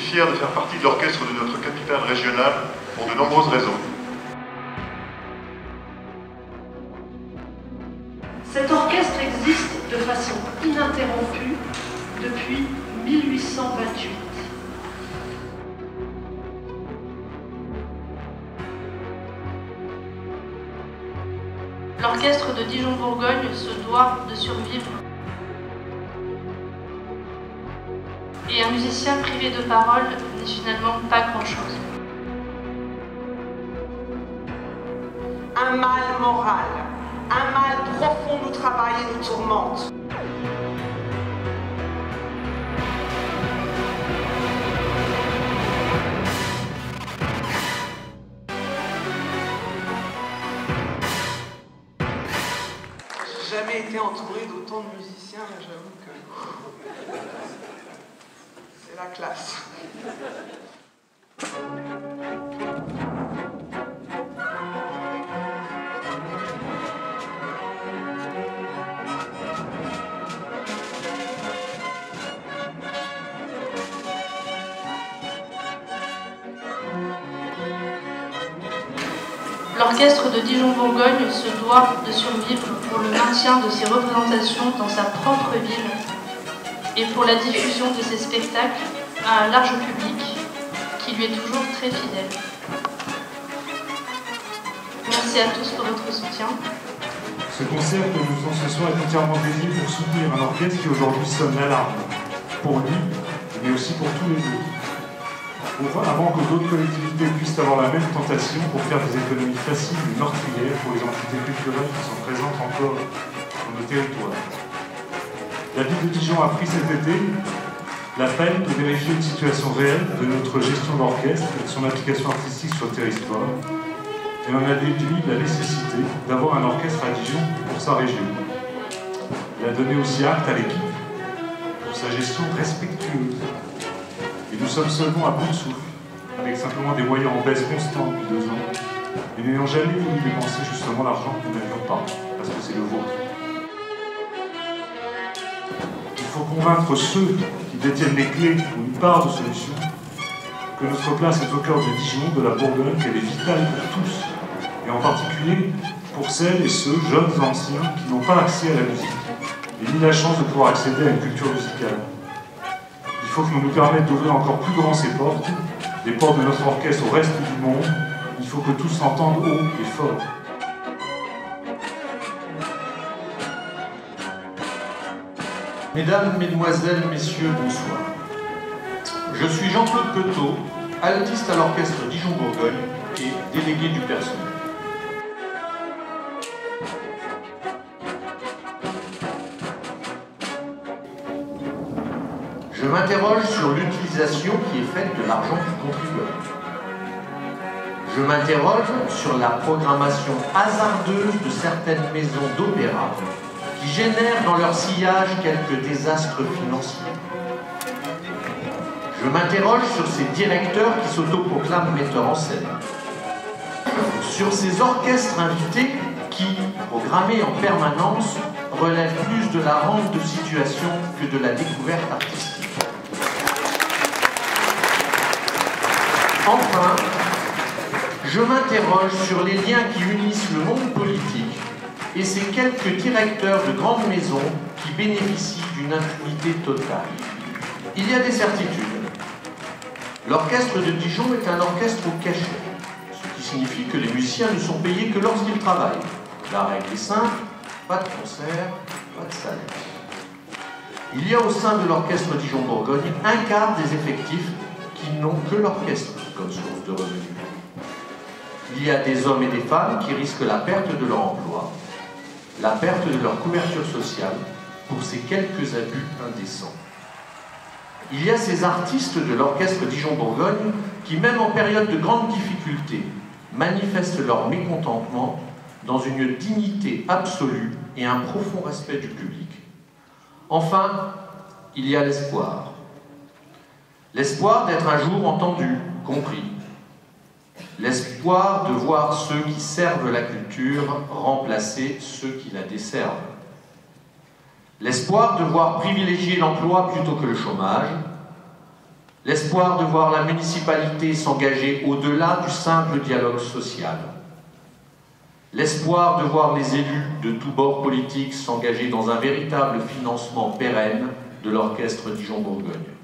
fier de faire partie de l'orchestre de notre capitale régionale pour de nombreuses raisons. Cet orchestre existe de façon ininterrompue depuis 1828. L'orchestre de Dijon-Bourgogne se doit de survivre. Et un musicien privé de parole n'est finalement pas grand-chose. Un mal moral, un mal profond nous travaille et nous tourmente. J'ai jamais été entouré d'autant de musiciens, j'avoue que c'est la classe. L'orchestre de Dijon-Bourgogne se doit de survivre pour le maintien de ses représentations dans sa propre ville et pour la diffusion de ses spectacles à un large public qui lui est toujours très fidèle. Merci à tous pour votre soutien. Ce concert que nous faisons ce soir est entièrement dédié pour soutenir un orchestre qui aujourd'hui sonne l'alarme, pour lui, mais aussi pour tous les autres. Avant que d'autres collectivités puissent avoir la même tentation pour faire des économies faciles et meurtrières pour les entités culturelles qui sont présentes encore dans nos territoires. La ville de Dijon a pris cet été la peine de vérifier une situation réelle de notre gestion d'orchestre et de son application artistique sur le territoire, et on a déduit la nécessité d'avoir un orchestre à Dijon pour sa région. Il a donné aussi acte à l'équipe pour sa gestion respectueuse. Et nous sommes seulement à bout de souffle, avec simplement des moyens en baisse constante depuis 2 ans, et n'ayant jamais voulu dépenser justement l'argent que nous n'avions pas, parce que c'est le vôtre. Il faut convaincre ceux qui détiennent les clés ou une part de solution que notre place est au cœur de Dijon, de la Bourgogne, qu'elle est vitale pour tous, et en particulier pour celles et ceux, jeunes et anciens, qui n'ont pas accès à la musique, et ni la chance de pouvoir accéder à une culture musicale. Il faut que nous nous permettions d'ouvrir encore plus grand ces portes, les portes de notre orchestre au reste du monde. Il faut que tous s'entendent haut et fort. Mesdames, Mesdemoiselles, Messieurs, bonsoir. Je suis Jean-Claude Petot, altiste à l'orchestre Dijon-Bourgogne et délégué du personnel. Je m'interroge sur l'utilisation qui est faite de l'argent du contribuable. Je m'interroge sur la programmation hasardeuse de certaines maisons d'opéra qui génèrent dans leur sillage quelques désastres financiers. Je m'interroge sur ces directeurs qui s'autoproclament metteurs en scène. Sur ces orchestres invités qui, programmés en permanence, relèvent plus de la rente de situation que de la découverte artistique. Enfin, je m'interroge sur les liens qui unissent le monde politique et ces quelques directeurs de grandes maisons qui bénéficient d'une impunité totale. Il y a des certitudes. L'orchestre de Dijon est un orchestre au cachet, ce qui signifie que les musiciens ne sont payés que lorsqu'ils travaillent. La règle est simple, pas de concert, pas de salaire. Il y a au sein de l'orchestre Dijon-Bourgogne un quart des effectifs qui n'ont que l'orchestre comme source de revenus. Il y a des hommes et des femmes qui risquent la perte de leur emploi, la perte de leur couverture sociale pour ces quelques abus indécents. Il y a ces artistes de l'orchestre Dijon-Bourgogne qui, même en période de grande difficulté, manifestent leur mécontentement dans une dignité absolue et un profond respect du public. Enfin, il y a l'espoir. L'espoir d'être un jour entendu, compris. L'espoir de voir ceux qui servent la culture remplacer ceux qui la desservent. L'espoir de voir privilégier l'emploi plutôt que le chômage. l'espoir de voir la municipalité s'engager au-delà du simple dialogue social, l'espoir de voir les élus de tous bords politiques s'engager dans un véritable financement pérenne de l'orchestre Dijon-Bourgogne.